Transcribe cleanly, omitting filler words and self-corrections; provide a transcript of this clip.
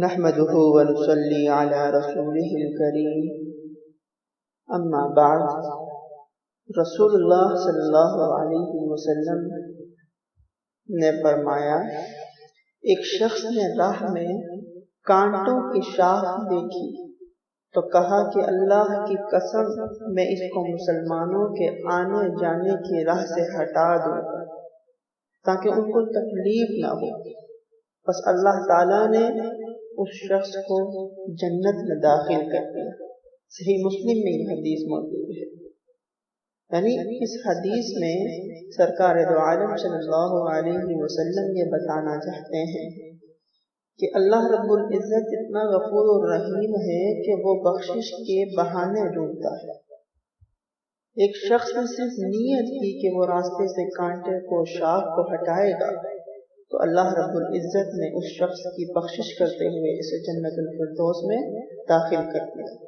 نحمده ونصلي على رسوله الكريم اما بعد۔ رسول اللہ صلی اللہ علیہ وسلم نے فرمایا، ایک شخص نے راہ میں کانٹوں کی شاخ دیکھی تو کہا کہ اللہ کی قسم میں اس کو مسلمانوں کے آنے جانے کی راہ سے ہٹا دوں تاکہ ان کو تکلیف نہ ہو۔ بس اللہ تعالیٰ نے اس شخص کو جنت میں داخل کر دیا۔ صحیح مسلم میں یہ حدیث موجود ہے۔ یعنی اس حدیث میں سرکار دو عالم صلی اللہ علیہ وسلم یہ بتانا چاہتے ہیں کہ اللہ رب العزت اتنا غفور الرحیم ہے کہ وہ بخشش کے بہانے ڈھونڈتا ہے۔ ایک شخص نے صرف نیت کی کہ وہ راستے سے کانٹے کو شاخ کو ہٹائے گا تو اللہ رب العزت نے اس شخص کی بخشش کرتے ہوئے اسے جنت الفردوس میں داخل کر دیا۔